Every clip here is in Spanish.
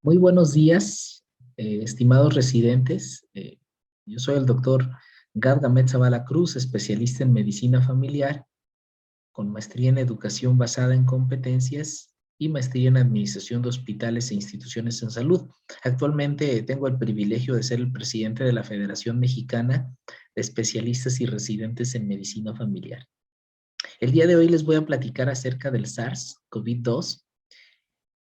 Muy buenos días, estimados residentes. Yo soy el doctor Gad Gamet Zavala Cruz, especialista en medicina familiar, con maestría en educación basada en competencias y maestría en administración de hospitales e instituciones en salud. Actualmente tengo el privilegio de ser el presidente de la Federación Mexicana de Especialistas y Residentes en Medicina Familiar. El día de hoy les voy a platicar acerca del SARS-CoV-2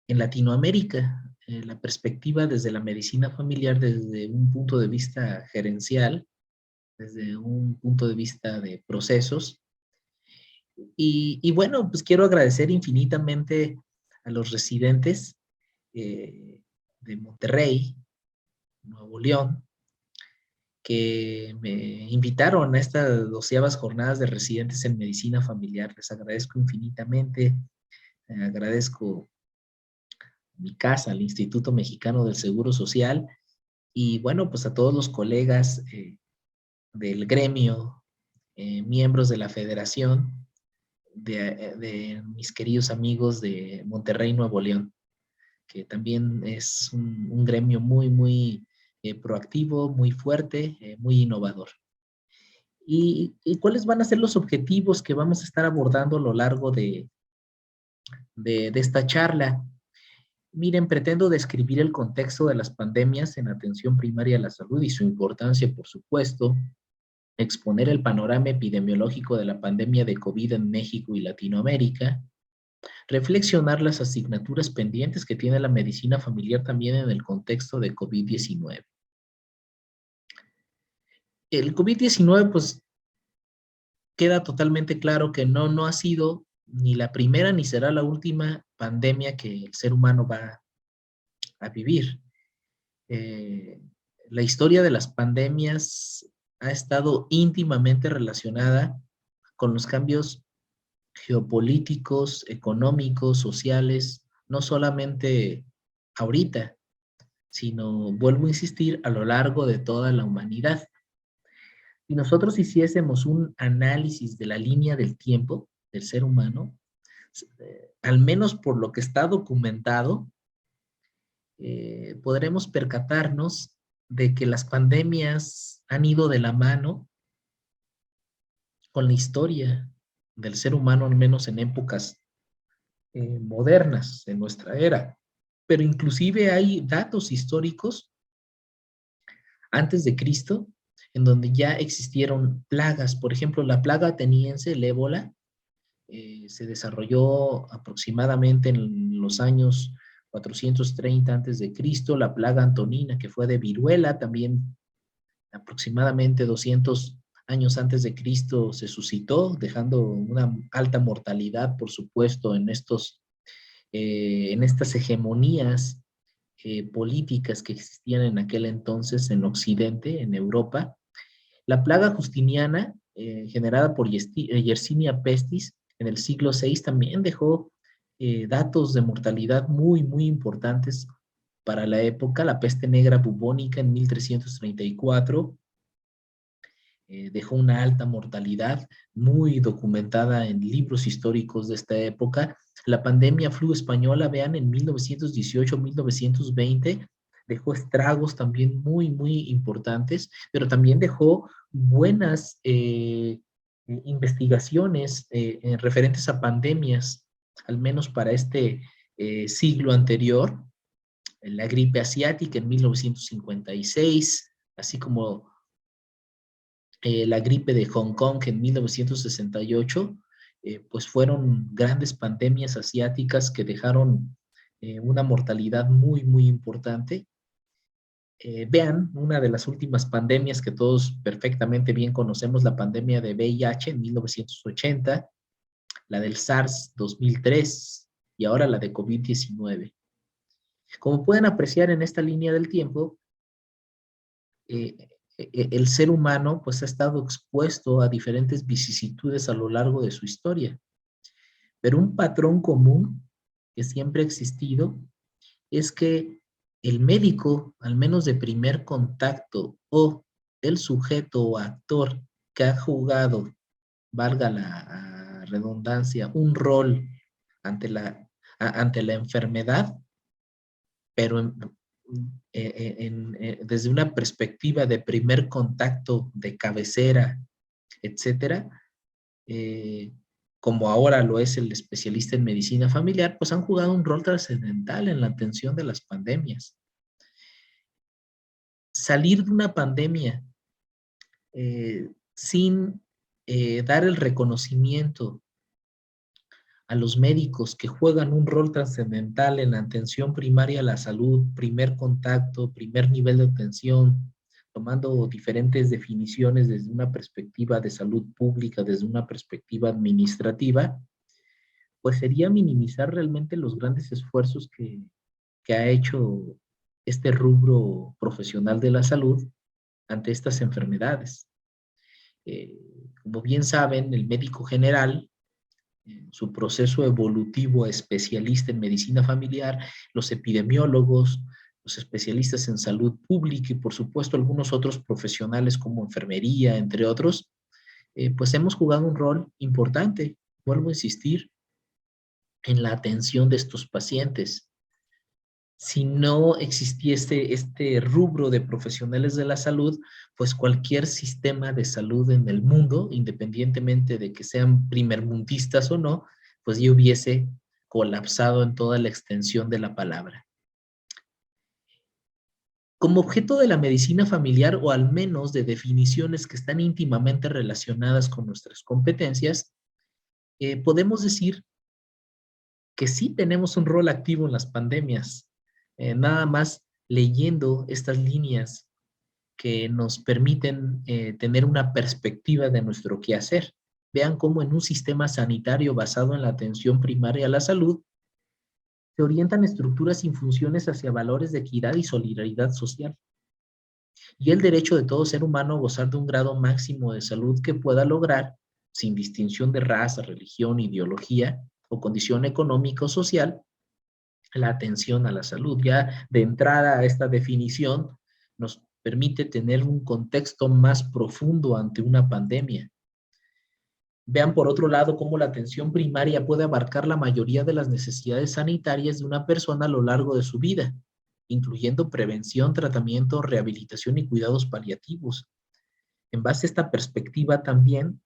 en Latinoamérica, la perspectiva desde la medicina familiar, desde un punto de vista gerencial, desde un punto de vista de procesos. Y bueno, pues quiero agradecer infinitamente a los residentes de Monterrey, Nuevo León, que me invitaron a estas 12ª jornadas de residentes en medicina familiar. Les agradezco infinitamente, agradezco mi casa, al Instituto Mexicano del Seguro Social, y bueno, pues a todos los colegas del gremio, miembros de la federación, de mis queridos amigos de Monterrey, Nuevo León, que también es un gremio muy proactivo, muy fuerte, muy innovador. ¿Y cuáles van a ser los objetivos que vamos a estar abordando a lo largo de esta charla? Miren, pretendo describir el contexto de las pandemias en atención primaria a la salud y su importancia, por supuesto, exponer el panorama epidemiológico de la pandemia de COVID en México y Latinoamérica, reflexionar las asignaturas pendientes que tiene la medicina familiar también en el contexto de COVID-19. El COVID-19, pues, queda totalmente claro que no ha sido ni la primera ni será la última pandemia que el ser humano va a vivir. Eh, la historia de las pandemias ha estado íntimamente relacionada con los cambios geopolíticos, económicos, sociales, no solamente ahorita, sino, vuelvo a insistir, a lo largo de toda la humanidad. Si nosotros hiciésemos un análisis de la línea del tiempo del ser humano, al menos por lo que está documentado, podremos percatarnos de que las pandemias han ido de la mano con la historia del ser humano, al menos en épocas modernas, en nuestra era. Pero inclusive hay datos históricos antes de Cristo en donde ya existieron plagas. Por ejemplo, la plaga ateniense, el ébola, se desarrolló aproximadamente en los años 430 antes de Cristo. La plaga antonina, que fue de viruela, también aproximadamente 200 años antes de Cristo se suscitó, dejando una alta mortalidad, por supuesto, en estas hegemonías políticas que existían en aquel entonces en Occidente, en Europa. La plaga justiniana, generada por Yersinia pestis en el siglo VI, también dejó datos de mortalidad muy importantes para la época. La peste negra bubónica en 1334 dejó una alta mortalidad muy documentada en libros históricos de esta época. La pandemia flu española, vean, en 1918-1920, dejó estragos también muy importantes, pero también dejó buenas investigaciones referentes a pandemias, al menos para este siglo anterior. La gripe asiática en 1956, así como la gripe de Hong Kong en 1968, pues fueron grandes pandemias asiáticas que dejaron una mortalidad muy importante. Vean, una de las últimas pandemias que todos perfectamente bien conocemos, la pandemia de VIH en 1980, la del SARS 2003 y ahora la de COVID-19. Como pueden apreciar en esta línea del tiempo, eh, el ser humano pues ha estado expuesto a diferentes vicisitudes a lo largo de su historia, pero un patrón común que siempre ha existido es que el médico, al menos de primer contacto, o el sujeto o actor que ha jugado, valga la redundancia, un rol ante la enfermedad, pero desde una perspectiva de primer contacto, de cabecera, etcétera, como ahora lo es el especialista en medicina familiar, pues han jugado un rol trascendental en la atención de las pandemias. Salir de una pandemia sin dar el reconocimiento a los médicos que juegan un rol trascendental en la atención primaria a la salud, primer contacto, primer nivel de atención, tomando diferentes definiciones desde una perspectiva de salud pública, desde una perspectiva administrativa, pues sería minimizar realmente los grandes esfuerzos que ha hecho este rubro profesional de la salud ante estas enfermedades. Como bien saben, el médico general, su proceso evolutivo especialista en medicina familiar, los epidemiólogos, los especialistas en salud pública y por supuesto algunos otros profesionales como enfermería, entre otros, pues hemos jugado un rol importante, vuelvo a insistir, en la atención de estos pacientes. Si no existiese este rubro de profesionales de la salud, pues cualquier sistema de salud en el mundo, independientemente de que sean primermundistas o no, pues ya hubiese colapsado en toda la extensión de la palabra. Como objeto de la medicina familiar, o al menos de definiciones que están íntimamente relacionadas con nuestras competencias, podemos decir que sí tenemos un rol activo en las pandemias. Nada más leyendo estas líneas que nos permiten tener una perspectiva de nuestro quehacer. Vean cómo en un sistema sanitario basado en la atención primaria a la salud, se orientan estructuras y funciones hacia valores de equidad y solidaridad social. Y el derecho de todo ser humano a gozar de un grado máximo de salud que pueda lograr, sin distinción de raza, religión, ideología o condición económica o social, la atención a la salud. Ya de entrada a esta definición nos permite tener un contexto más profundo ante una pandemia. Vean por otro lado cómo la atención primaria puede abarcar la mayoría de las necesidades sanitarias de una persona a lo largo de su vida, incluyendo prevención, tratamiento, rehabilitación y cuidados paliativos. En base a esta perspectiva también,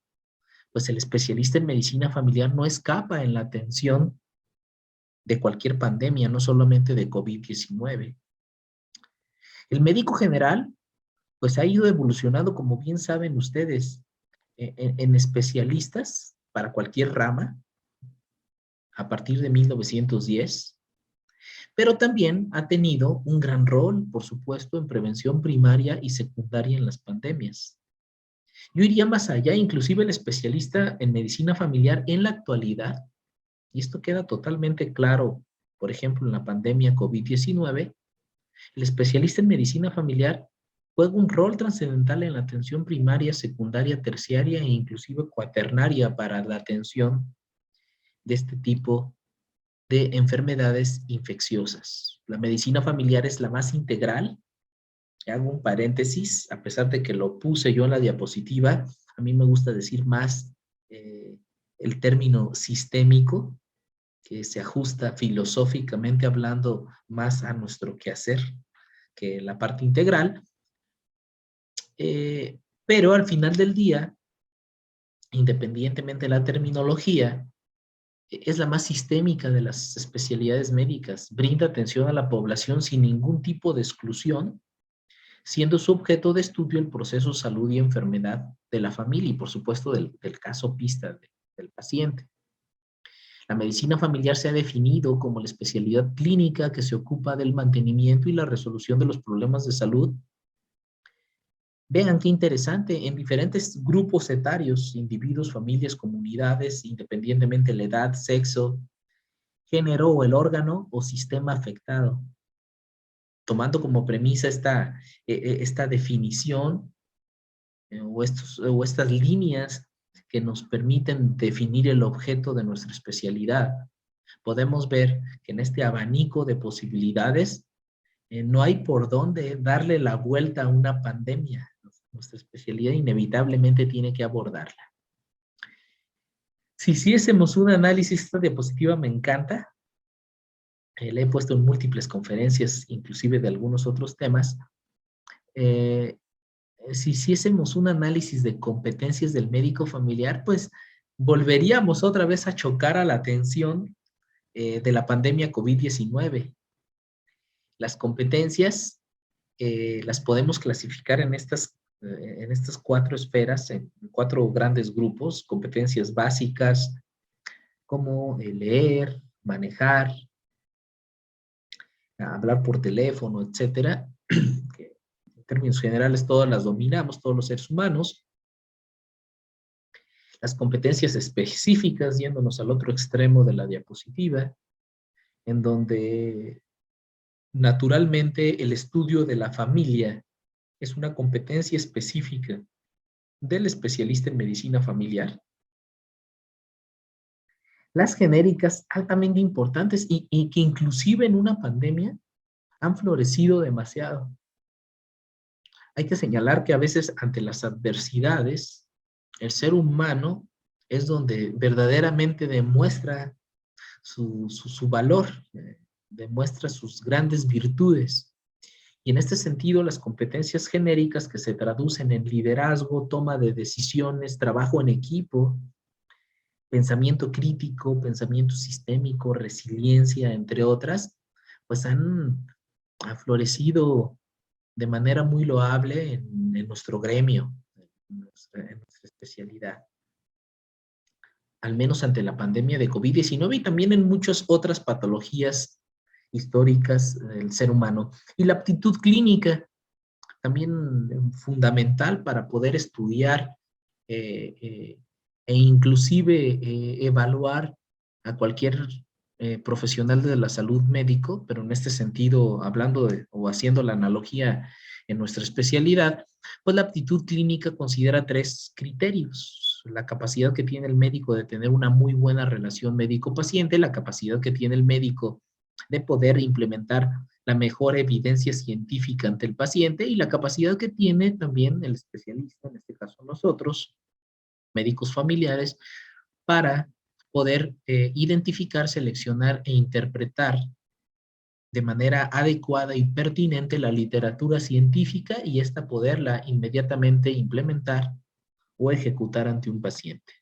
pues el especialista en medicina familiar no escapa en la atención de cualquier pandemia, no solamente de COVID-19. El médico general, pues ha ido evolucionando, como bien saben ustedes, en especialistas para cualquier rama a partir de 1910, pero también ha tenido un gran rol, por supuesto, en prevención primaria y secundaria en las pandemias. Yo iría más allá, inclusive el especialista en medicina familiar en la actualidad, y esto queda totalmente claro, por ejemplo, en la pandemia COVID-19, el especialista en medicina familiar juega un rol trascendental en la atención primaria, secundaria, terciaria e inclusive cuaternaria para la atención de este tipo de enfermedades infecciosas. La medicina familiar es la más integral. Hago un paréntesis, a pesar de que lo puse yo en la diapositiva, a mí me gusta decir más el término sistémico, que se ajusta filosóficamente hablando más a nuestro quehacer que la parte integral. Pero al final del día, independientemente de la terminología, es la más sistémica de las especialidades médicas. Brinda atención a la población sin ningún tipo de exclusión, siendo su objeto de estudio el proceso salud y enfermedad de la familia y, por supuesto, del caso pista del paciente. La medicina familiar se ha definido como la especialidad clínica que se ocupa del mantenimiento y la resolución de los problemas de salud. Vean qué interesante, en diferentes grupos etarios, individuos, familias, comunidades, independientemente de la edad, sexo, género o el órgano o sistema afectado. Tomando como premisa esta definición o estas líneas que nos permiten definir el objeto de nuestra especialidad, podemos ver que en este abanico de posibilidades no hay por dónde darle la vuelta a una pandemia. Nuestra especialidad inevitablemente tiene que abordarla. Si hiciésemos un análisis, esta diapositiva me encanta, le he puesto en múltiples conferencias, inclusive de algunos otros temas. Si hiciésemos un análisis de competencias del médico familiar, pues volveríamos otra vez a chocar a la atención de la pandemia COVID-19. Las competencias las podemos clasificar en estas 4 esferas, en 4 grandes grupos: competencias básicas como leer, manejar, hablar por teléfono, etcétera, que en términos generales todas las dominamos, todos los seres humanos. Las competencias específicas, yéndonos al otro extremo de la diapositiva, en donde naturalmente el estudio de la familia es una competencia específica del especialista en medicina familiar. Las genéricas, altamente importantes y que inclusive en una pandemia han florecido demasiado. Hay que señalar que a veces ante las adversidades, el ser humano es donde verdaderamente demuestra su valor, demuestra sus grandes virtudes. Y en este sentido, las competencias genéricas que se traducen en liderazgo, toma de decisiones, trabajo en equipo, pensamiento crítico, pensamiento sistémico, resiliencia, entre otras, pues han florecido de manera muy loable en nuestro gremio, en nuestra especialidad, al menos ante la pandemia de COVID-19 y también en muchas otras patologías históricas del ser humano. Y la aptitud clínica, también fundamental para poder estudiar e inclusive evaluar a cualquier profesional de la salud médico, pero en este sentido, hablando o haciendo la analogía en nuestra especialidad, pues la aptitud clínica considera 3 criterios: la capacidad que tiene el médico de tener una muy buena relación médico-paciente, la capacidad que tiene el médico de poder implementar la mejor evidencia científica ante el paciente, y la capacidad que tiene también el especialista, en este caso nosotros, médicos familiares, para poder identificar, seleccionar e interpretar de manera adecuada y pertinente la literatura científica y esta poderla inmediatamente implementar o ejecutar ante un paciente.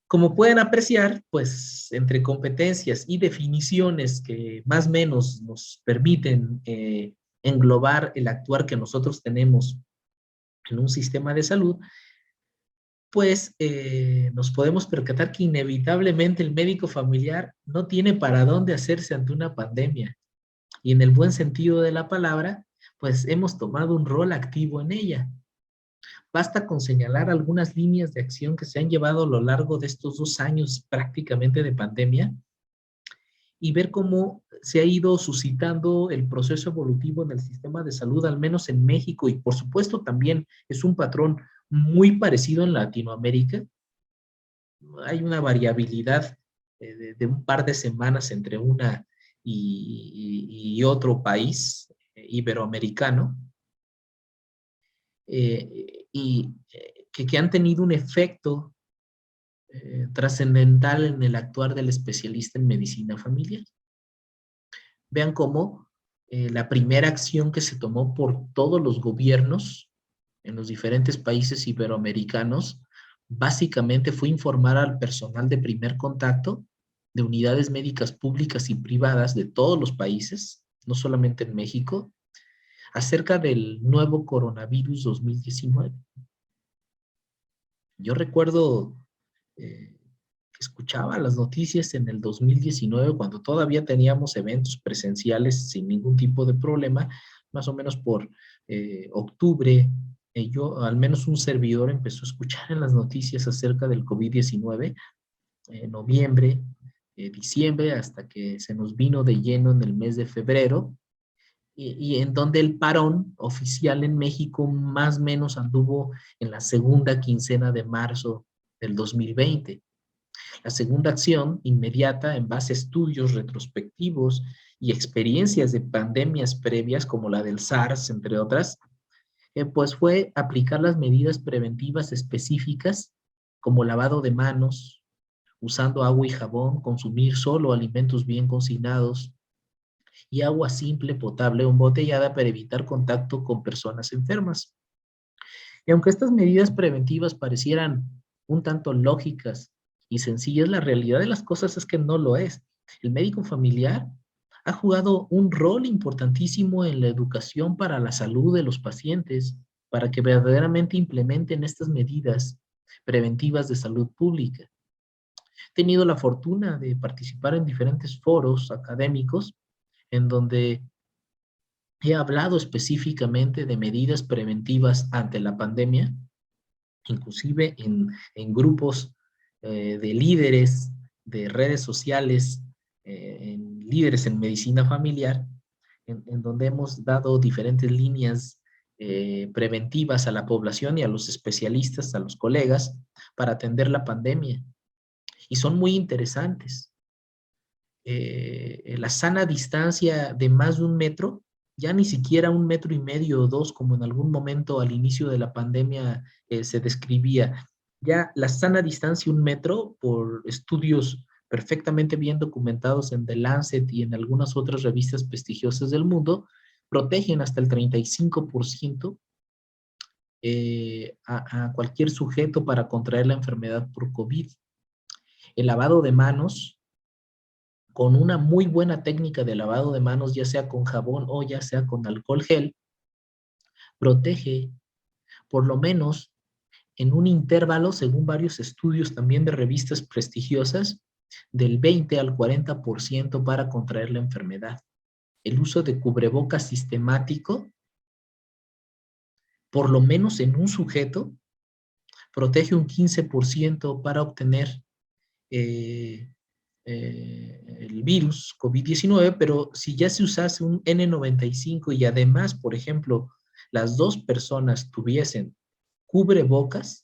Como pueden apreciar, pues entre competencias y definiciones que más o menos nos permiten englobar el actuar que nosotros tenemos en un sistema de salud, pues nos podemos percatar que inevitablemente el médico familiar no tiene para dónde hacerse ante una pandemia. Y en el buen sentido de la palabra, pues hemos tomado un rol activo en ella. Basta con señalar algunas líneas de acción que se han llevado a lo largo de estos 2 años prácticamente de pandemia y ver cómo se ha ido suscitando el proceso evolutivo en el sistema de salud, al menos en México, y por supuesto también es un patrón muy parecido en Latinoamérica. Hay una variabilidad de un par de semanas entre una y otro país iberoamericano, que han tenido un efecto trascendental en el actuar del especialista en medicina familiar. Vean cómo la primera acción que se tomó por todos los gobiernos en los diferentes países iberoamericanos básicamente fue informar al personal de primer contacto de unidades médicas públicas y privadas de todos los países, no solamente en México, acerca del nuevo coronavirus 2019. Yo recuerdo que escuchaba las noticias en el 2019, cuando todavía teníamos eventos presenciales sin ningún tipo de problema, más o menos por octubre, yo, al menos un servidor, empezó a escuchar en las noticias acerca del COVID-19, noviembre, diciembre, hasta que se nos vino de lleno en el mes de febrero, y en donde el parón oficial en México más o menos anduvo en la segunda quincena de marzo del 2020. La segunda acción inmediata, en base a estudios retrospectivos y experiencias de pandemias previas como la del SARS, entre otras, pues fue aplicar las medidas preventivas específicas como lavado de manos, usando agua y jabón, consumir solo alimentos bien cocinados y agua simple, potable o embotellada para evitar contacto con personas enfermas. Y aunque estas medidas preventivas parecieran un tanto lógicas y sencillas, la realidad de las cosas es que no lo es. El médico familiar ha jugado un rol importantísimo en la educación para la salud de los pacientes, para que verdaderamente implementen estas medidas preventivas de salud pública. He tenido la fortuna de participar en diferentes foros académicos en donde he hablado específicamente de medidas preventivas ante la pandemia, inclusive en grupos de líderes de redes sociales, en líderes en medicina familiar, en donde hemos dado diferentes líneas preventivas a la población y a los especialistas, a los colegas, para atender la pandemia. Y son muy interesantes. La sana distancia de más de 1 metro, ya ni siquiera 1,5 metros o 2, como en algún momento al inicio de la pandemia se describía. Ya la sana distancia 1 metro, por estudios perfectamente bien documentados en The Lancet y en algunas otras revistas prestigiosas del mundo, protegen hasta el 35% a cualquier sujeto para contraer la enfermedad por COVID. El lavado de manos, con una muy buena técnica de lavado de manos, ya sea con jabón o ya sea con alcohol gel, protege por lo menos en un intervalo, según varios estudios también de revistas prestigiosas, del 20 al 40% para contraer la enfermedad. El uso de cubrebocas sistemático, por lo menos en un sujeto, protege un 15% para obtener el virus COVID-19, pero si ya se usase un N95 y además, por ejemplo, las dos personas tuviesen cubrebocas,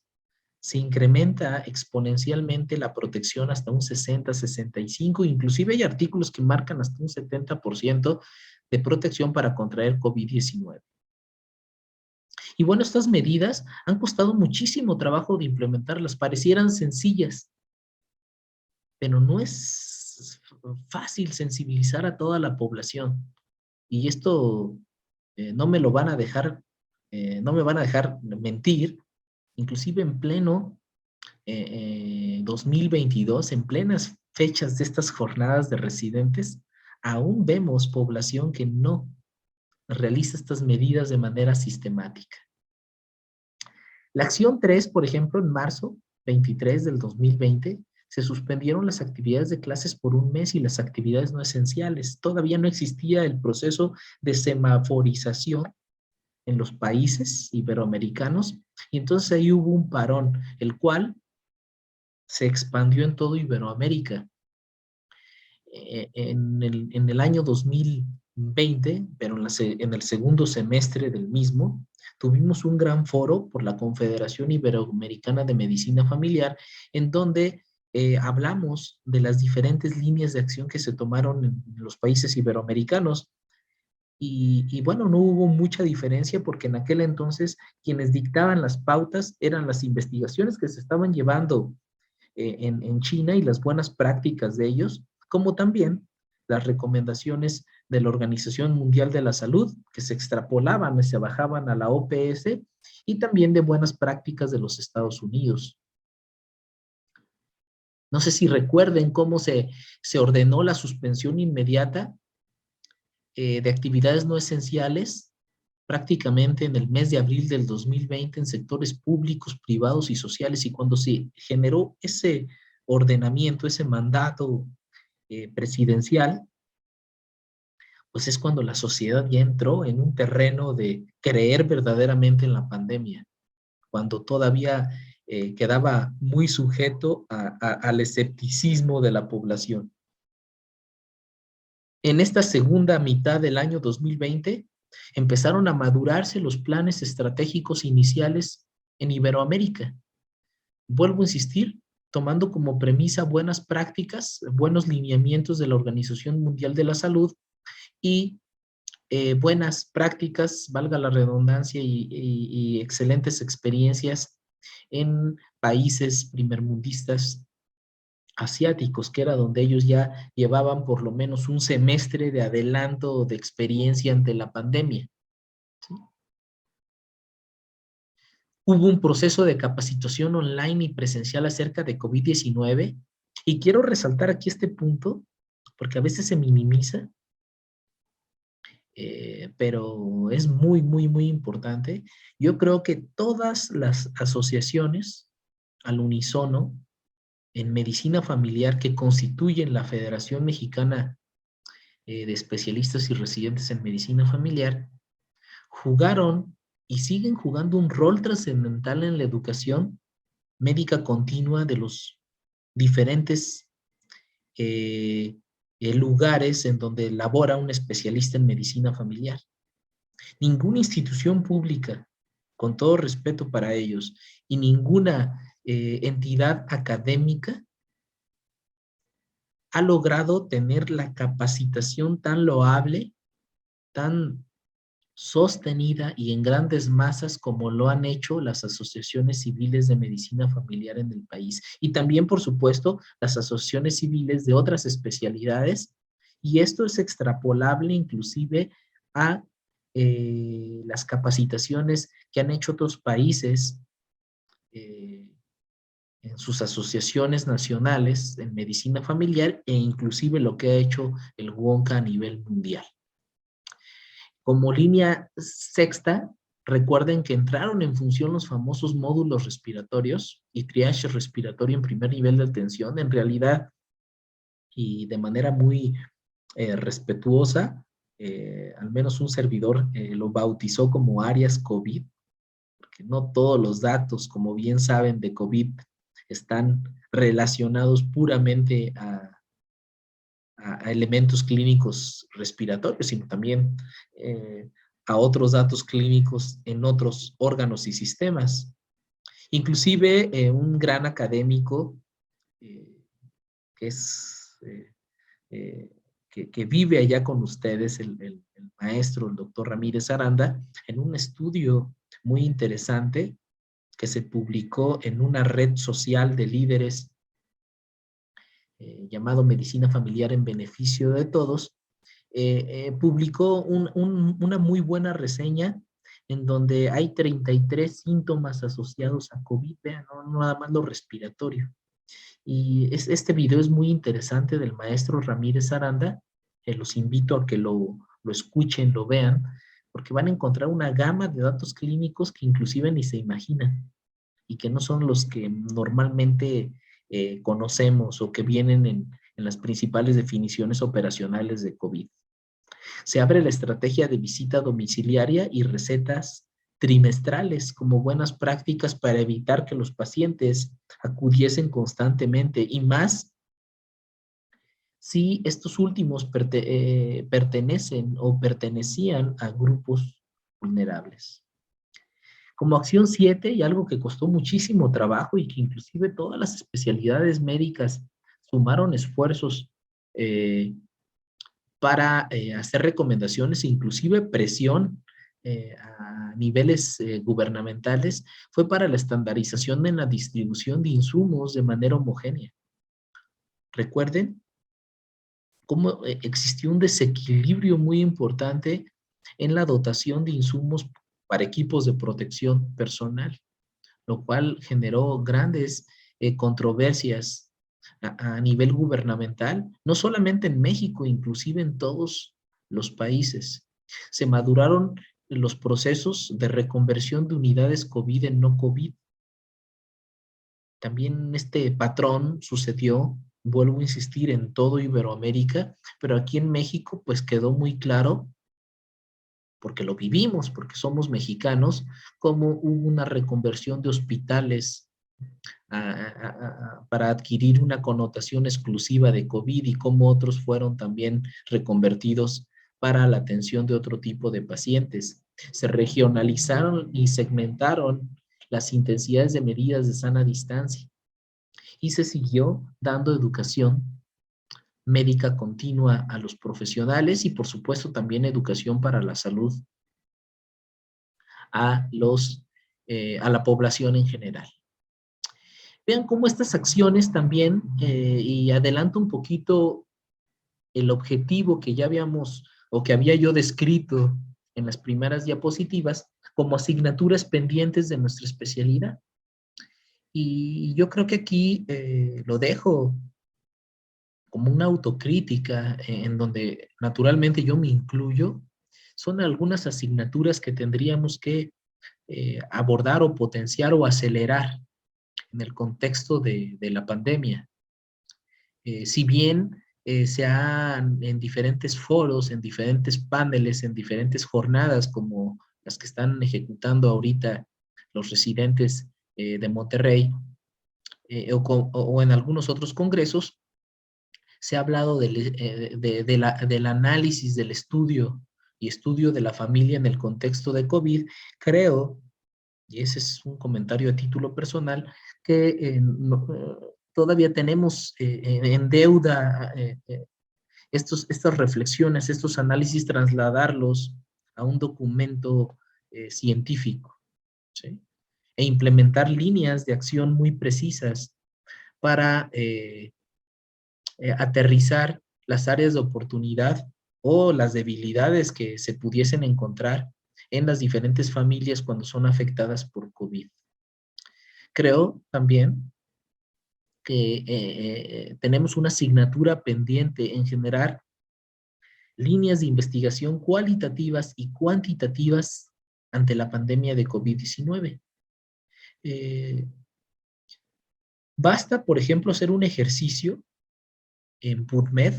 se incrementa exponencialmente la protección hasta un 60, 65, inclusive hay artículos que marcan hasta un 70% de protección para contraer COVID-19. Y bueno, estas medidas han costado muchísimo trabajo de implementarlas, parecieran sencillas, pero no es fácil sensibilizar a toda la población. Y esto no me lo van a dejar, no me van a dejar mentir, inclusive en pleno 2022, en plenas fechas de estas jornadas de residentes, aún vemos población que no realiza estas medidas de manera sistemática. La acción 3, por ejemplo, en marzo 23 del 2020, se suspendieron las actividades de clases por 1 mes y las actividades no esenciales. Todavía no existía el proceso de semaforización en los países iberoamericanos y entonces ahí hubo un parón, el cual se expandió en todo Iberoamérica. En el año 2020, pero en el segundo semestre del mismo, tuvimos un gran foro por la Confederación Iberoamericana de Medicina Familiar, en donde hablamos de las diferentes líneas de acción que se tomaron en los países iberoamericanos. Y bueno, no hubo mucha diferencia porque en aquel entonces quienes dictaban las pautas eran las investigaciones que se estaban llevando en China y las buenas prácticas de ellos, como también las recomendaciones de la Organización Mundial de la Salud, que se extrapolaban y se bajaban a la OPS, y también de buenas prácticas de los Estados Unidos. No sé si recuerden cómo se ordenó la suspensión inmediata de actividades no esenciales prácticamente en el mes de abril del 2020 en sectores públicos, privados y sociales, y cuando se generó ese ordenamiento, ese mandato presidencial, pues es cuando la sociedad ya entró en un terreno de creer verdaderamente en la pandemia, cuando todavía quedaba muy sujeto al escepticismo de la población. En esta segunda mitad del año 2020, empezaron a madurarse los planes estratégicos iniciales en Iberoamérica. Vuelvo a insistir, tomando como premisa buenas prácticas, buenos lineamientos de la Organización Mundial de la Salud y buenas prácticas, valga la redundancia, y excelentes experiencias en países primermundistas asiáticos, que era donde ellos ya llevaban por lo menos un semestre de adelanto de experiencia ante la pandemia. ¿Sí? Hubo un proceso de capacitación online y presencial acerca de COVID-19, y quiero resaltar aquí este punto, porque a veces se minimiza, pero es muy, muy, muy importante. Yo creo que todas las asociaciones al unísono en medicina familiar que constituyen la Federación Mexicana de Especialistas y Residentes en Medicina Familiar jugaron y siguen jugando un rol trascendental en la educación médica continua de los diferentes lugares en donde labora un especialista en medicina familiar. Ninguna institución pública, con todo respeto para ellos, y ninguna entidad académica ha logrado tener la capacitación tan loable, tan sostenida y en grandes masas como lo han hecho las asociaciones civiles de medicina familiar en el país. Y también, por supuesto, las asociaciones civiles de otras especialidades. Y esto es extrapolable inclusive a las capacitaciones que han hecho otros países eh, en sus asociaciones nacionales en medicina familiar, e inclusive lo que ha hecho el WONCA a nivel mundial. Como línea sexta, recuerden que entraron en función los famosos módulos respiratorios y triage respiratorio en primer nivel de atención. En realidad, y de manera muy respetuosa, al menos un servidor lo bautizó como áreas COVID, porque no todos los datos, como bien saben, de COVID están relacionados puramente a elementos clínicos respiratorios, sino también a otros datos clínicos en otros órganos y sistemas. Inclusive un gran académico eh, que es que vive allá con ustedes, el maestro, el doctor Ramírez Aranda, en un estudio muy interesante que se publicó en una red social de líderes llamado Medicina Familiar en Beneficio de Todos, publicó una muy buena reseña en donde hay 33 síntomas asociados a COVID, vean, no nada más lo respiratorio. Y este video es muy interesante del maestro Ramírez Aranda, los invito a que lo escuchen, lo vean, porque van a encontrar una gama de datos clínicos que inclusive ni se imaginan y que no son los que normalmente conocemos o que vienen en las principales definiciones operacionales de COVID. Se abre la estrategia de visita domiciliaria y recetas trimestrales como buenas prácticas para evitar que los pacientes acudiesen constantemente, y más si estos últimos pertenecen o pertenecían a grupos vulnerables. Como acción 7, y algo que costó muchísimo trabajo y que inclusive todas las especialidades médicas sumaron esfuerzos para hacer recomendaciones, inclusive presión a niveles gubernamentales, fue para la estandarización en la distribución de insumos de manera homogénea. Recuerden cómo existió un desequilibrio muy importante en la dotación de insumos para equipos de protección personal, lo cual generó grandes controversias a nivel gubernamental, no solamente en México, inclusive en todos los países. Se maduraron los procesos de reconversión de unidades COVID en no COVID. También este patrón sucedió, vuelvo a insistir, en todo Iberoamérica, pero aquí en México pues quedó muy claro, porque lo vivimos, porque somos mexicanos, cómo hubo una reconversión de hospitales para adquirir una connotación exclusiva de COVID, y cómo otros fueron también reconvertidos para la atención de otro tipo de pacientes. Se regionalizaron y segmentaron las intensidades de medidas de sana distancia y se siguió dando educación médica continua a los profesionales, y por supuesto también educación para la salud a la población en general. Vean cómo estas acciones también, y adelanto un poquito el objetivo que ya habíamos o que había yo descrito en las primeras diapositivas como asignaturas pendientes de nuestra especialidad. Y yo creo que aquí lo dejo como una autocrítica en donde naturalmente yo me incluyo. Son algunas asignaturas que tendríamos que abordar o potenciar o acelerar en el contexto de la pandemia. Si bien se han en diferentes foros, en diferentes paneles, en diferentes jornadas como las que están ejecutando ahorita los residentes de Monterrey o en algunos otros congresos, se ha hablado del análisis, del estudio y estudio de la familia en el contexto de COVID. Creo, y ese es un comentario a título personal, que todavía tenemos en deuda estas reflexiones, estos análisis, trasladarlos a un documento científico, ¿sí? E implementar líneas de acción muy precisas para aterrizar las áreas de oportunidad o las debilidades que se pudiesen encontrar en las diferentes familias cuando son afectadas por COVID. Creo también que tenemos una asignatura pendiente en generar líneas de investigación cualitativas y cuantitativas ante la pandemia de COVID-19. Basta, por ejemplo, hacer un ejercicio en PubMed,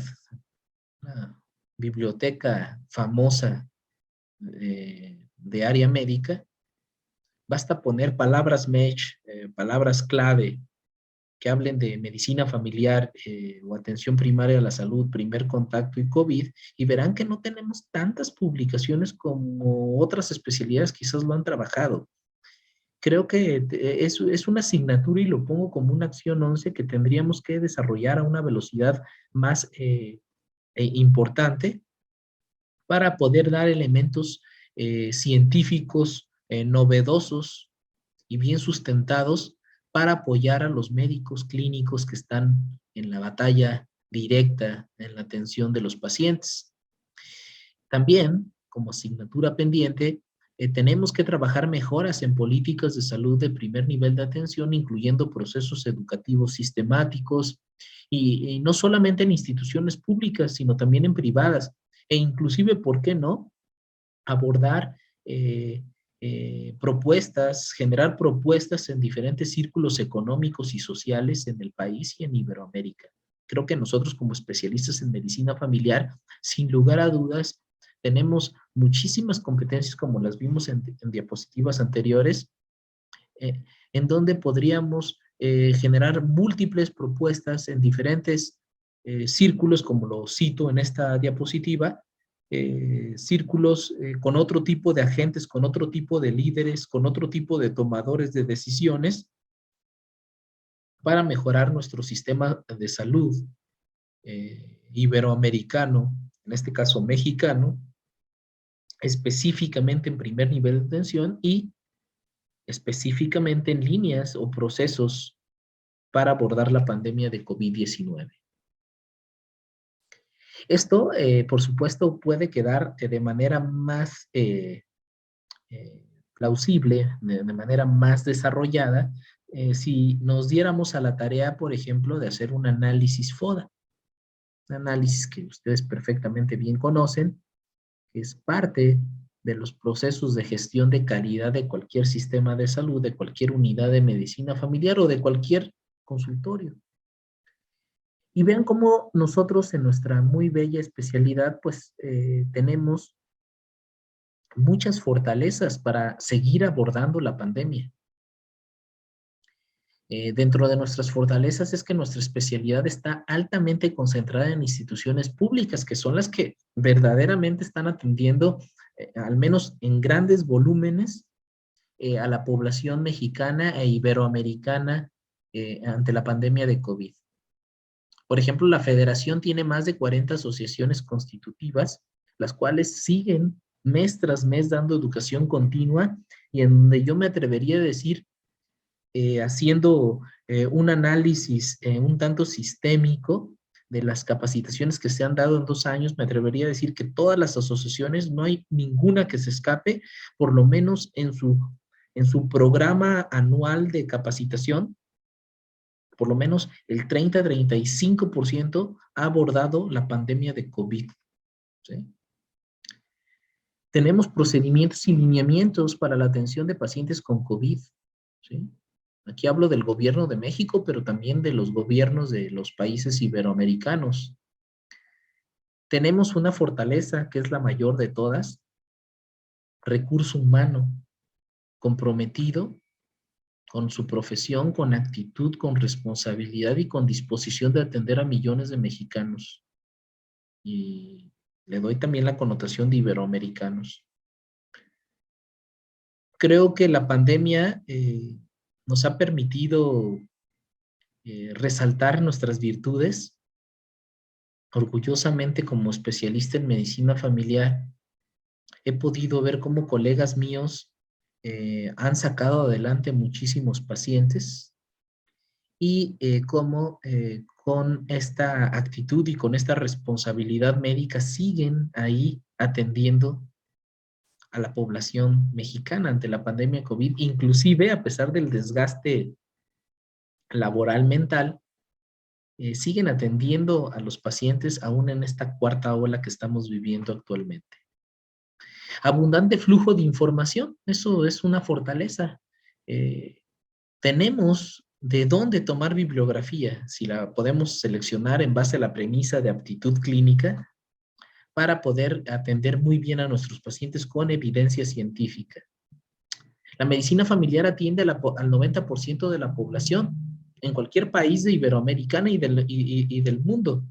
una biblioteca famosa de área médica. Basta poner palabras match, palabras clave que hablen de medicina familiar o atención primaria a la salud, primer contacto y COVID, y verán que no tenemos tantas publicaciones como otras especialidades quizás lo han trabajado. Creo que es una asignatura y lo pongo como una acción 11 que tendríamos que desarrollar a una velocidad más importante para poder dar elementos científicos novedosos y bien sustentados para apoyar a los médicos clínicos que están en la batalla directa en la atención de los pacientes. También, como asignatura pendiente, tenemos que trabajar mejoras en políticas de salud de primer nivel de atención, incluyendo procesos educativos sistemáticos y no solamente en instituciones públicas, sino también en privadas. E inclusive, ¿por qué no? Abordar propuestas, generar propuestas en diferentes círculos económicos y sociales en el país y en Iberoamérica. Creo que nosotros como especialistas en medicina familiar, sin lugar a dudas, tenemos muchísimas competencias como las vimos en diapositivas anteriores, en donde podríamos generar múltiples propuestas en diferentes círculos, como lo cito en esta diapositiva, círculos con otro tipo de agentes, con otro tipo de líderes, con otro tipo de tomadores de decisiones para mejorar nuestro sistema de salud iberoamericano, en este caso mexicano, específicamente en primer nivel de atención y específicamente en líneas o procesos para abordar la pandemia de COVID-19. Esto, por supuesto, puede quedar de manera más plausible, de manera más desarrollada, si nos diéramos a la tarea, por ejemplo, de hacer un análisis FODA, un análisis que ustedes perfectamente bien conocen, que es parte de los procesos de gestión de calidad de cualquier sistema de salud, de cualquier unidad de medicina familiar o de cualquier consultorio. Y vean cómo nosotros en nuestra muy bella especialidad, pues tenemos muchas fortalezas para seguir abordando la pandemia. Dentro de nuestras fortalezas es que nuestra especialidad está altamente concentrada en instituciones públicas, que son las que verdaderamente están atendiendo, al menos en grandes volúmenes, a la población mexicana e iberoamericana ante la pandemia de COVID. Por ejemplo, la Federación tiene más de 40 asociaciones constitutivas, las cuales siguen mes tras mes dando educación continua y en donde yo me atrevería a decir haciendo un análisis un tanto sistémico de las capacitaciones que se han dado en 2 años, me atrevería a decir que todas las asociaciones, no hay ninguna que se escape, por lo menos en su programa anual de capacitación, por lo menos el 30-35% ha abordado la pandemia de COVID. ¿Sí? Tenemos procedimientos y lineamientos para la atención de pacientes con COVID. ¿Sí? Aquí hablo del gobierno de México, pero también de los gobiernos de los países iberoamericanos. Tenemos una fortaleza que es la mayor de todas, recurso humano, comprometido con su profesión, con actitud, con responsabilidad y con disposición de atender a millones de mexicanos. Y le doy también la connotación de iberoamericanos. Creo que la pandemia nos ha permitido resaltar nuestras virtudes. Orgullosamente, como especialista en medicina familiar, he podido ver cómo colegas míos han sacado adelante muchísimos pacientes y cómo con esta actitud y con esta responsabilidad médica siguen ahí atendiendo a la población mexicana ante la pandemia COVID, inclusive a pesar del desgaste laboral mental, siguen atendiendo a los pacientes aún en esta cuarta ola que estamos viviendo actualmente. Abundante flujo de información, eso es una fortaleza. Tenemos de dónde tomar bibliografía, si la podemos seleccionar en base a la premisa de aptitud clínica, para poder atender muy bien a nuestros pacientes con evidencia científica. La medicina familiar atiende al 90% de la población en cualquier país de Iberoamericana y del mundo,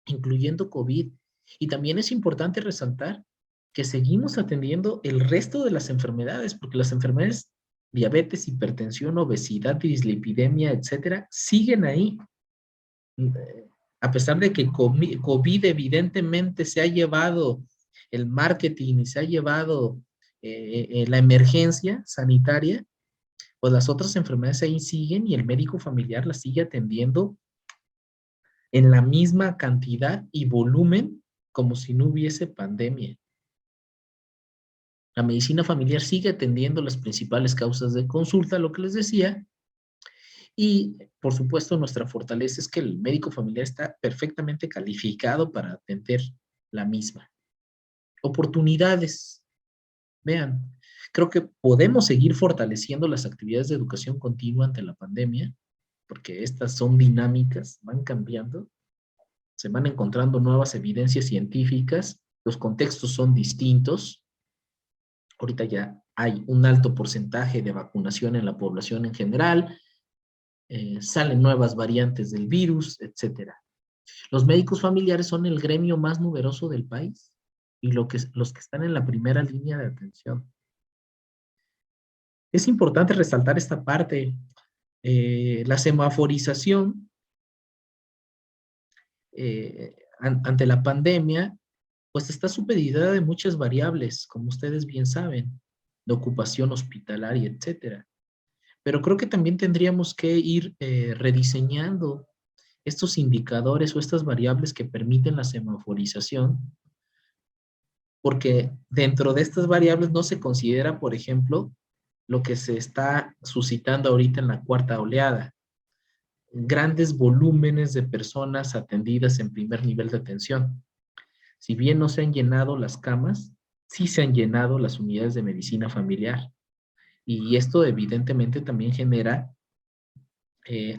incluyendo COVID. Y también es importante resaltar que seguimos atendiendo el resto de las enfermedades, porque las enfermedades, diabetes, hipertensión, obesidad, dislipidemia, etcétera, siguen ahí. A pesar de que COVID evidentemente se ha llevado el marketing y se ha llevado la emergencia sanitaria, pues las otras enfermedades ahí siguen y el médico familiar las sigue atendiendo en la misma cantidad y volumen como si no hubiese pandemia. La medicina familiar sigue atendiendo las principales causas de consulta, lo que les decía, y por supuesto nuestra fortaleza es que el médico familiar está perfectamente calificado para atender la misma. Oportunidades. Vean, creo que podemos seguir fortaleciendo las actividades de educación continua ante la pandemia, porque estas son dinámicas, van cambiando, se van encontrando nuevas evidencias científicas, los contextos son distintos. Ahorita ya hay un alto porcentaje de vacunación en la población en general, salen nuevas variantes del virus, etc. Los médicos familiares son el gremio más numeroso del país y los que están en la primera línea de atención. Es importante resaltar esta parte. La semaforización ante la pandemia, pues está supeditada de muchas variables, como ustedes bien saben, de ocupación hospitalaria, etcétera. Pero creo que también tendríamos que ir rediseñando estos indicadores o estas variables que permiten la semaforización, porque dentro de estas variables no se considera, por ejemplo, lo que se está suscitando ahorita en la cuarta oleada. Grandes volúmenes de personas atendidas en primer nivel de atención. Si bien no se han llenado las camas, sí se han llenado las unidades de medicina familiar. Y esto evidentemente también genera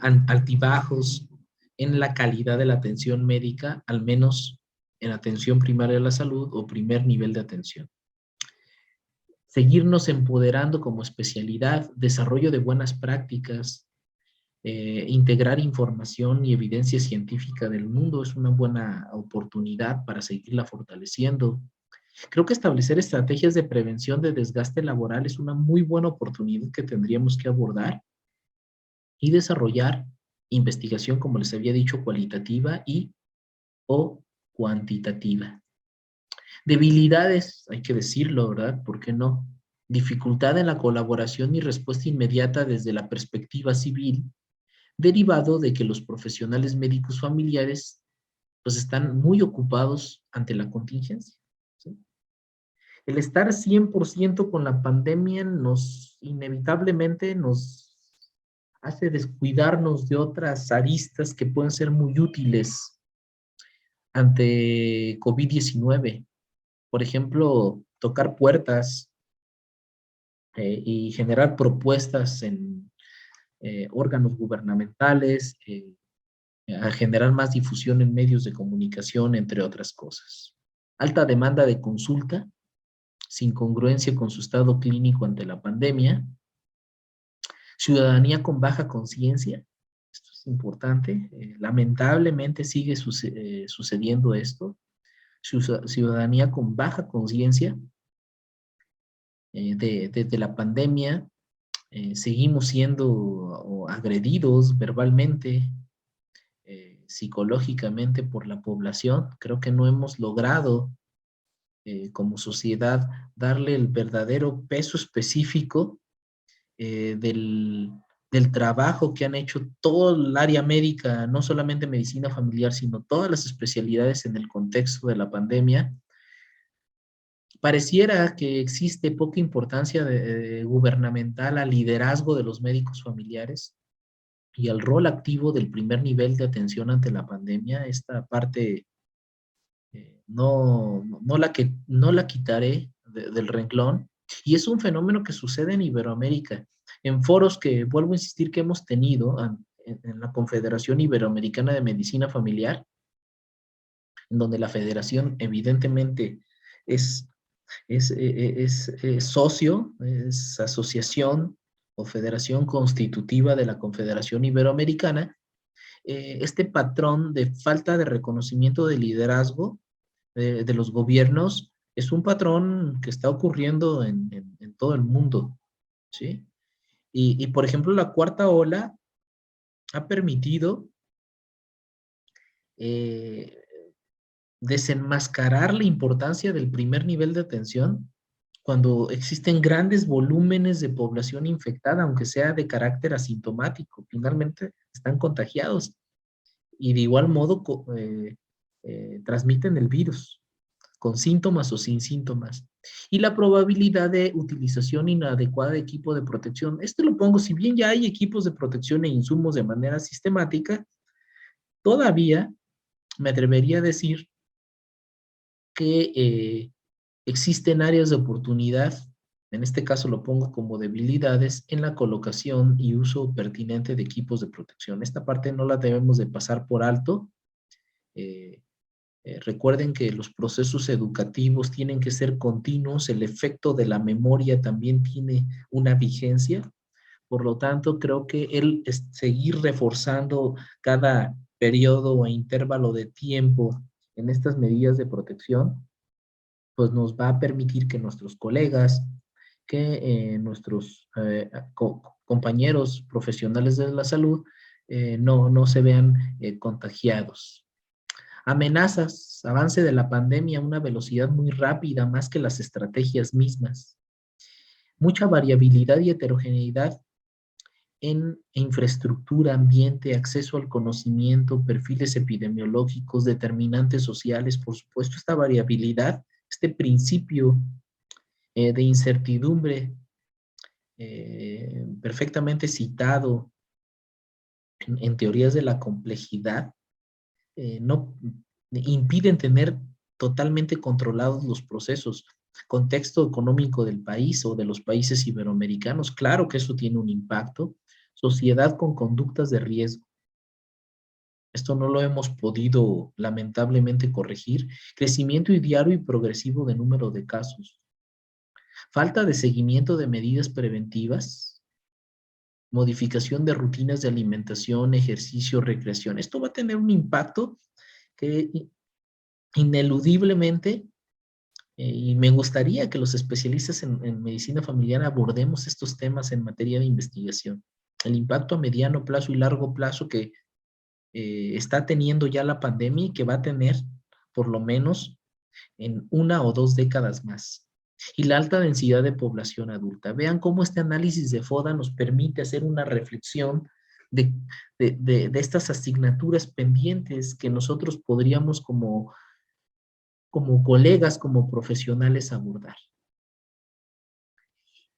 altibajos en la calidad de la atención médica, al menos en atención primaria de la salud o primer nivel de atención. Seguirnos empoderando como especialidad, desarrollo de buenas prácticas, integrar información y evidencia científica del mundo es una buena oportunidad para seguirla fortaleciendo. Creo que establecer estrategias de prevención de desgaste laboral es una muy buena oportunidad que tendríamos que abordar y desarrollar investigación, como les había dicho, cualitativa y o cuantitativa. Debilidades, hay que decirlo, ¿verdad? ¿Por qué no? dificultad en la colaboración y respuesta inmediata desde la perspectiva civil, derivado de que los profesionales médicos familiares pues están muy ocupados ante la contingencia. ¿Sí? El estar 100% con la pandemia inevitablemente nos hace descuidarnos de otras aristas que pueden ser muy útiles ante COVID-19. Por ejemplo, tocar puertas y generar propuestas en órganos gubernamentales, a generar más difusión en medios de comunicación, entre otras cosas. Alta demanda de consulta, sin congruencia con su estado clínico ante la pandemia. Ciudadanía con baja conciencia, esto es importante, lamentablemente sigue sucediendo esto. Ciudadanía con baja conciencia de la pandemia, seguimos siendo agredidos verbalmente, psicológicamente por la población. Creo que no hemos logrado como sociedad darle el verdadero peso específico del trabajo que han hecho todo el área médica, no solamente medicina familiar, sino todas las especialidades en el contexto de la pandemia. Pareciera que existe poca importancia gubernamental al liderazgo de los médicos familiares y al rol activo del primer nivel de atención ante la pandemia. Esta parte no la quitaré del renglón. Y es un fenómeno que sucede en Iberoamérica, en foros que, vuelvo a insistir, que hemos tenido en la Confederación Iberoamericana de Medicina Familiar, en donde la federación evidentemente es, es socio, es asociación o federación constitutiva de la Confederación Iberoamericana. Este patrón de falta de reconocimiento de liderazgo de los gobiernos es un patrón que está ocurriendo en todo el mundo, ¿sí? Por ejemplo, la cuarta ola ha permitido eh, desenmascarar la importancia del primer nivel de atención cuando existen grandes volúmenes de población infectada, aunque sea de carácter asintomático. Finalmente están contagiados y de igual modo transmiten el virus, con síntomas o sin síntomas. Y la probabilidad de utilización inadecuada de equipo de protección. Esto lo pongo, si bien ya hay equipos de protección e insumos de manera sistemática, todavía me atrevería a decir que existen áreas de oportunidad, en este caso lo pongo como debilidades, en la colocación y uso pertinente de equipos de protección. Esta parte no la debemos de pasar por alto. Recuerden que los procesos educativos tienen que ser continuos, el efecto de la memoria también tiene una vigencia, por lo tanto creo que el seguir reforzando cada periodo o intervalo de tiempo en estas medidas de protección, pues nos va a permitir que nuestros colegas, que nuestros compañeros profesionales de la salud no se vean contagiados. Amenazas, avance de la pandemia a una velocidad muy rápida, más que las estrategias mismas. Mucha variabilidad y heterogeneidad en infraestructura, ambiente, acceso al conocimiento, perfiles epidemiológicos, determinantes sociales, por supuesto, esta variabilidad, este principio de incertidumbre perfectamente citado en teorías de la complejidad, no impiden tener totalmente controlados los procesos. Contexto económico del país o de los países iberoamericanos, claro que eso tiene un impacto. Sociedad con conductas de riesgo. Esto no lo hemos podido lamentablemente corregir. Crecimiento diario y progresivo de número de casos. Falta de seguimiento de medidas preventivas. Modificación de rutinas de alimentación, ejercicio, recreación. Esto va a tener un impacto que ineludiblemente, y me gustaría que los especialistas en medicina familiar abordemos estos temas en materia de investigación. El impacto a mediano plazo y largo plazo que está teniendo ya la pandemia y que va a tener por lo menos en 1 o 2 décadas más. y la alta densidad de población adulta. Vean cómo este análisis de FODA nos permite hacer una reflexión de, de estas asignaturas pendientes que nosotros podríamos como colegas, como profesionales abordar.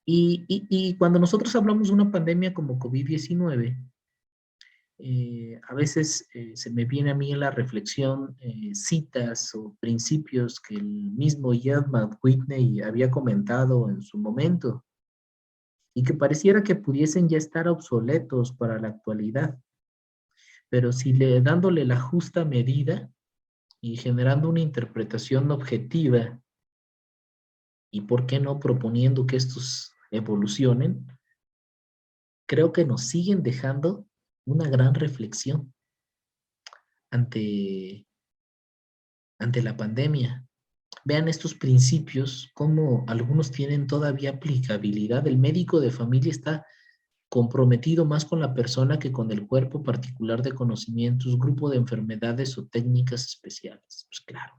Y cuando nosotros hablamos de una pandemia como COVID-19, a veces se me viene a mí en la reflexión citas o principios que el mismo Gerald Whitney había comentado en su momento y que pareciera que pudiesen ya estar obsoletos para la actualidad, pero si dándole la justa medida y generando una interpretación objetiva y por qué no proponiendo que estos evolucionen, creo que nos siguen dejando una gran reflexión ante, ante la pandemia. Vean estos principios, cómo algunos tienen todavía aplicabilidad. El médico de familia está comprometido más con la persona que con el cuerpo particular de conocimientos, grupo de enfermedades o técnicas especiales. Pues claro,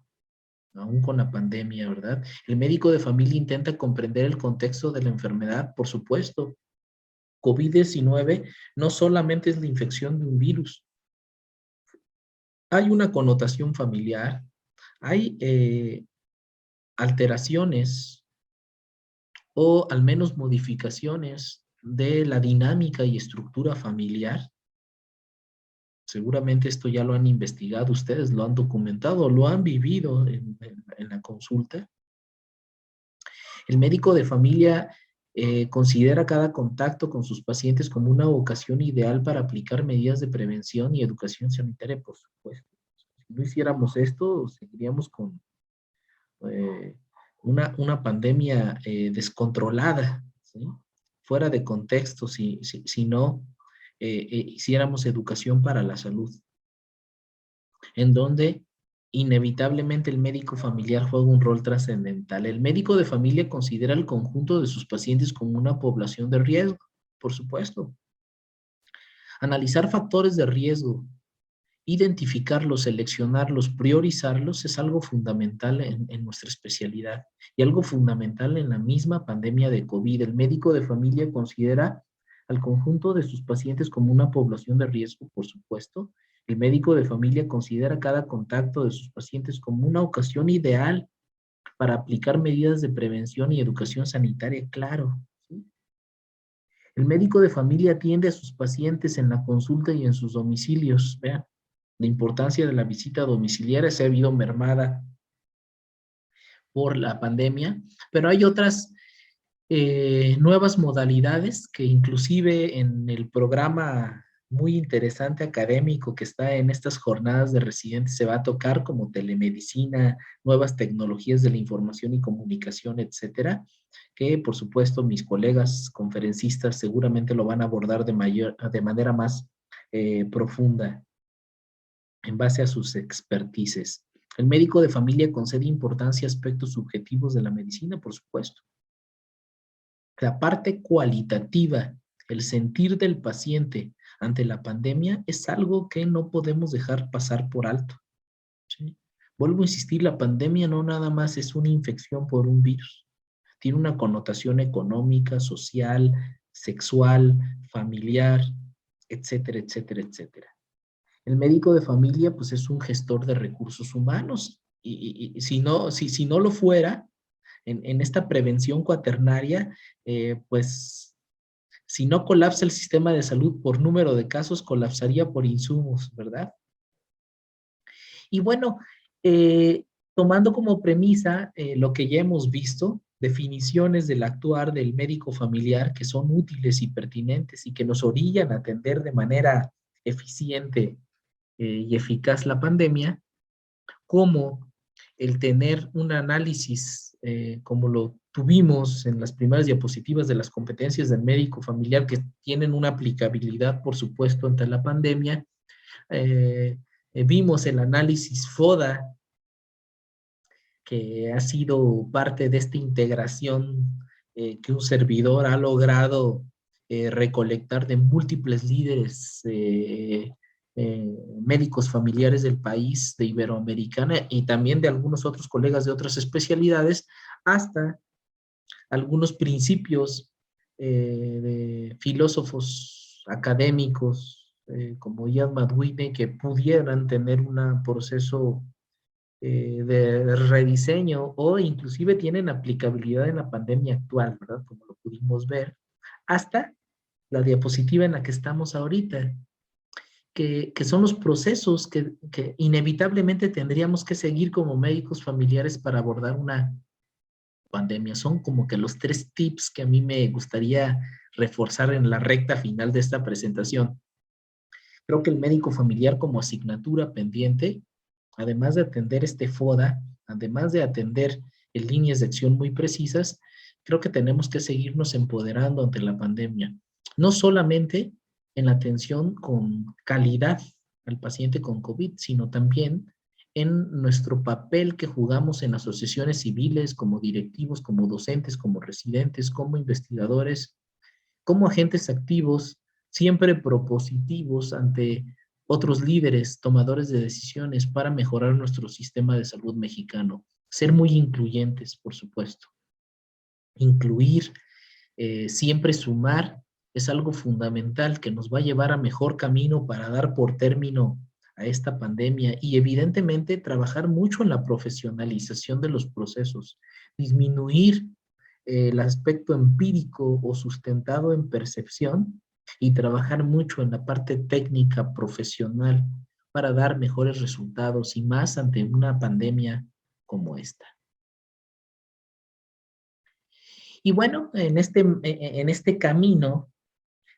aún con la pandemia, ¿verdad? El médico de familia intenta comprender el contexto de la enfermedad, por supuesto. COVID-19 no solamente es la infección de un virus, hay una connotación familiar, hay alteraciones o al menos modificaciones de la dinámica y estructura familiar. Seguramente esto ya lo han investigado ustedes, lo han documentado, lo han vivido en la consulta. El médico de familia considera cada contacto con sus pacientes como una ocasión ideal para aplicar medidas de prevención y educación sanitaria, por supuesto. Si no hiciéramos esto, seguiríamos con eh, una pandemia descontrolada, ¿sí? Fuera de contexto, si no hiciéramos educación para la salud, en donde inevitablemente el médico familiar juega un rol trascendental. El médico de familia considera el conjunto de sus pacientes como una población de riesgo, por supuesto. Analizar factores de riesgo, identificarlos, seleccionarlos, priorizarlos es algo fundamental en nuestra especialidad y algo fundamental en la misma pandemia de COVID. El médico de familia considera al conjunto de sus pacientes como una población de riesgo, por supuesto. El médico de familia considera cada contacto de sus pacientes como una ocasión ideal para aplicar medidas de prevención y educación sanitaria, claro. ¿Sí? El médico de familia atiende a sus pacientes en la consulta y en sus domicilios. Vean, la importancia de la visita domiciliaria se ha visto mermada por la pandemia, pero hay otras nuevas modalidades que inclusive en el programa muy interesante académico que está en estas jornadas de residentes se va a tocar, como telemedicina, nuevas tecnologías de la información y comunicación, etcétera, que por supuesto mis colegas conferencistas seguramente lo van a abordar de manera más profunda en base a sus expertices. El médico de familia concede importancia a aspectos subjetivos de la medicina, por supuesto. La parte cualitativa, el sentir del paciente ante la pandemia es algo que no podemos dejar pasar por alto. ¿Sí? Vuelvo a insistir, la pandemia no nada más es una infección por un virus. Tiene una connotación económica, social, sexual, familiar, etcétera, etcétera, etcétera. El médico de familia, pues, es un gestor de recursos humanos y si no lo fuera, en esta prevención cuaternaria, pues, si no colapsa el sistema de salud por número de casos, colapsaría por insumos, ¿verdad? Y bueno, tomando como premisa lo que ya hemos visto, definiciones del actuar del médico familiar que son útiles y pertinentes y que nos orillan a atender de manera eficiente y eficaz la pandemia, como el tener un análisis como lo tuvimos en las primeras diapositivas de las competencias del médico familiar que tienen una aplicabilidad, por supuesto, ante la pandemia. Vimos el análisis FODA, que ha sido parte de esta integración que un servidor ha logrado recolectar de múltiples líderes médicos familiares del país, de Iberoamericana y también de algunos otros colegas de otras especialidades, hasta algunos principios de filósofos académicos como Ian Madwine que pudieran tener un proceso de rediseño o inclusive tienen aplicabilidad en la pandemia actual, ¿verdad? Como lo pudimos ver, hasta la diapositiva en la que estamos ahorita, que son los procesos que inevitablemente tendríamos que seguir como médicos familiares para abordar una pandemia. Son como que los 3 tips que a mí me gustaría reforzar en la recta final de esta presentación. Creo que el médico familiar como asignatura pendiente, además de atender este FODA, además de atender en líneas de acción muy precisas, creo que tenemos que seguirnos empoderando ante la pandemia. No solamente en la atención con calidad al paciente con COVID, sino también en nuestro papel que jugamos en asociaciones civiles, como directivos, como docentes, como residentes, como investigadores, como agentes activos, siempre propositivos ante otros líderes, tomadores de decisiones para mejorar nuestro sistema de salud mexicano. Ser muy incluyentes, por supuesto. Incluir, siempre sumar, es algo fundamental que nos va a llevar a mejor camino para dar por término a esta pandemia y evidentemente trabajar mucho en la profesionalización de los procesos, disminuir el aspecto empírico o sustentado en percepción y trabajar mucho en la parte técnica profesional para dar mejores resultados y más ante una pandemia como esta. Y bueno, en este camino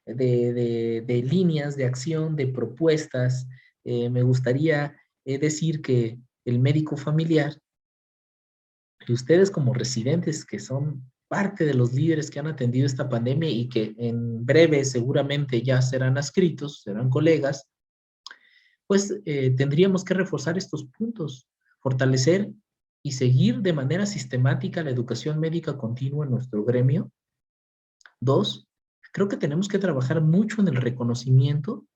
de líneas de acción, de propuestas, me gustaría decir que el médico familiar, y ustedes como residentes que son parte de los líderes que han atendido esta pandemia y que en breve seguramente ya serán adscritos, serán colegas, pues tendríamos que reforzar estos puntos, fortalecer y seguir de manera sistemática la educación médica continua en nuestro gremio. 2, creo que tenemos que trabajar mucho en el reconocimiento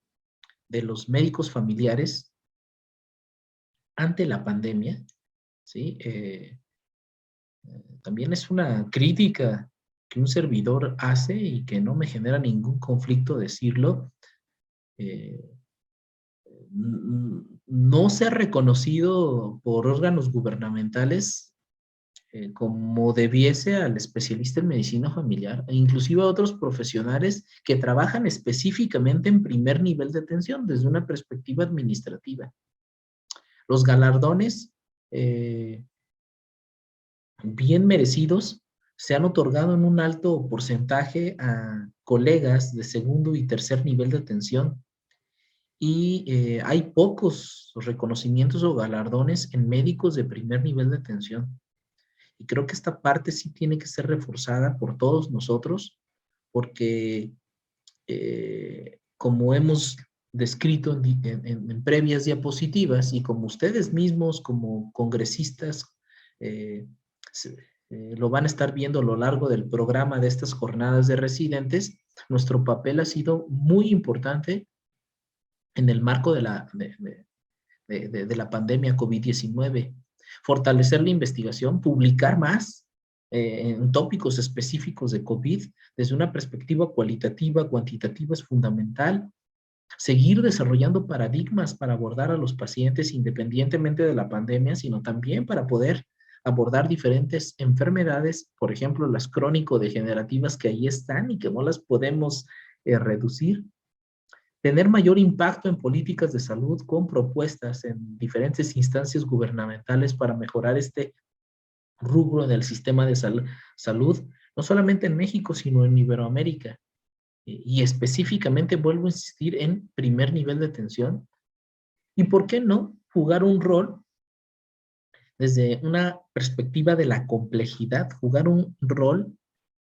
de los médicos familiares ante la pandemia, ¿sí? También es una crítica que un servidor hace y que no me genera ningún conflicto decirlo. Eh, no se ha reconocido por órganos gubernamentales como debiese al especialista en medicina familiar e inclusive a otros profesionales que trabajan específicamente en primer nivel de atención desde una perspectiva administrativa. Los galardones bien merecidos se han otorgado en un alto porcentaje a colegas de segundo y tercer nivel de atención y hay pocos reconocimientos o galardones en médicos de primer nivel de atención. Y creo que esta parte sí tiene que ser reforzada por todos nosotros, porque como hemos descrito en previas diapositivas y como ustedes mismos, como congresistas, eh, lo van a estar viendo a lo largo del programa de estas jornadas de residentes, nuestro papel ha sido muy importante en el marco de la pandemia COVID-19. Fortalecer la investigación, publicar más en tópicos específicos de COVID desde una perspectiva cualitativa, cuantitativa es fundamental. Seguir desarrollando paradigmas para abordar a los pacientes independientemente de la pandemia, sino también para poder abordar diferentes enfermedades, por ejemplo, las crónico-degenerativas que ahí están y que no las podemos reducir. Tener mayor impacto en políticas de salud con propuestas en diferentes instancias gubernamentales para mejorar este rubro del sistema de salud, no solamente en México, sino en Iberoamérica. Y específicamente, vuelvo a insistir, en primer nivel de atención. ¿Y por qué no jugar un rol desde una perspectiva de la complejidad, jugar un rol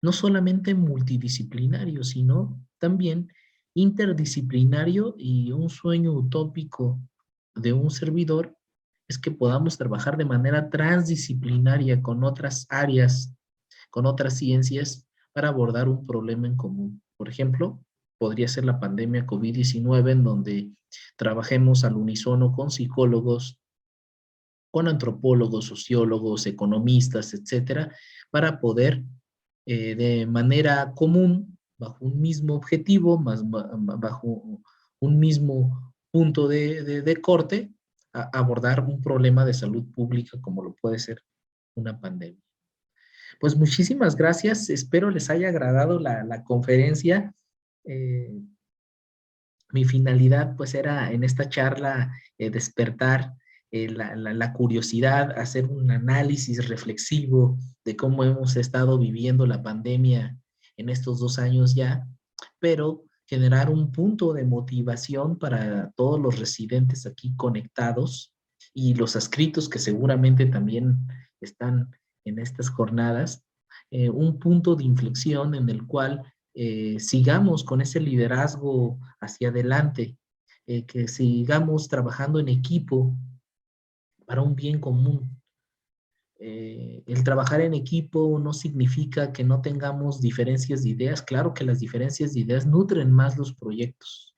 no solamente multidisciplinario, sino también interdisciplinario? Y un sueño utópico de un servidor es que podamos trabajar de manera transdisciplinaria con otras áreas, con otras ciencias, para abordar un problema en común. Por ejemplo, podría ser la pandemia COVID-19, en donde trabajemos al unísono con psicólogos, con antropólogos, sociólogos, economistas, etcétera, para poder de manera común, bajo un mismo objetivo, bajo un mismo punto de corte, a abordar un problema de salud pública como lo puede ser una pandemia. Pues muchísimas gracias, espero les haya agradado la conferencia. Eh, Mi finalidad pues era en esta charla despertar la curiosidad, hacer un análisis reflexivo de cómo hemos estado viviendo la pandemia en estos 2 años ya, pero generar un punto de motivación para todos los residentes aquí conectados y los adscritos que seguramente también están en estas jornadas, un punto de inflexión en el cual sigamos con ese liderazgo hacia adelante, que sigamos trabajando en equipo para un bien común. El trabajar en equipo no significa que no tengamos diferencias de ideas. Claro que las diferencias de ideas nutren más los proyectos,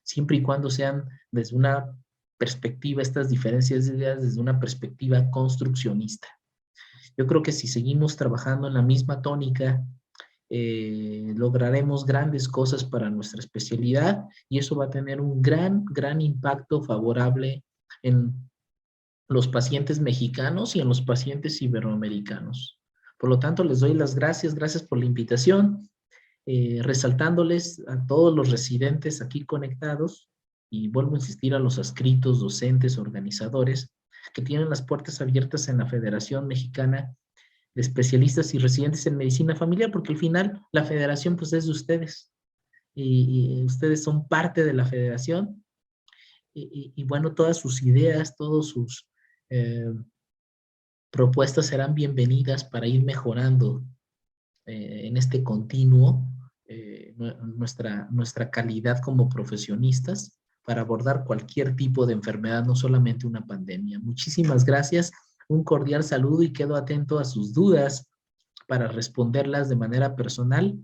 siempre y cuando sean desde una perspectiva, estas diferencias de ideas desde una perspectiva construccionista. Yo creo que si seguimos trabajando en la misma tónica, lograremos grandes cosas para nuestra especialidad y eso va a tener un gran impacto favorable en los pacientes mexicanos y en los pacientes iberoamericanos. Por lo tanto, les doy las gracias por la invitación, resaltándoles a todos los residentes aquí conectados y vuelvo a insistir a los adscritos, docentes, organizadores que tienen las puertas abiertas en la Federación Mexicana de Especialistas y Residentes en Medicina Familiar, porque al final la federación pues es de ustedes y ustedes son parte de la federación y bueno, todas sus ideas, todas sus eh, propuestas serán bienvenidas para ir mejorando en este continuo nuestra calidad como profesionistas para abordar cualquier tipo de enfermedad, no solamente una pandemia. Muchísimas gracias, un cordial saludo y quedo atento a sus dudas para responderlas de manera personal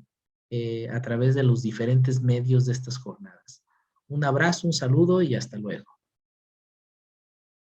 a través de los diferentes medios de estas jornadas. Un abrazo, un saludo y hasta luego.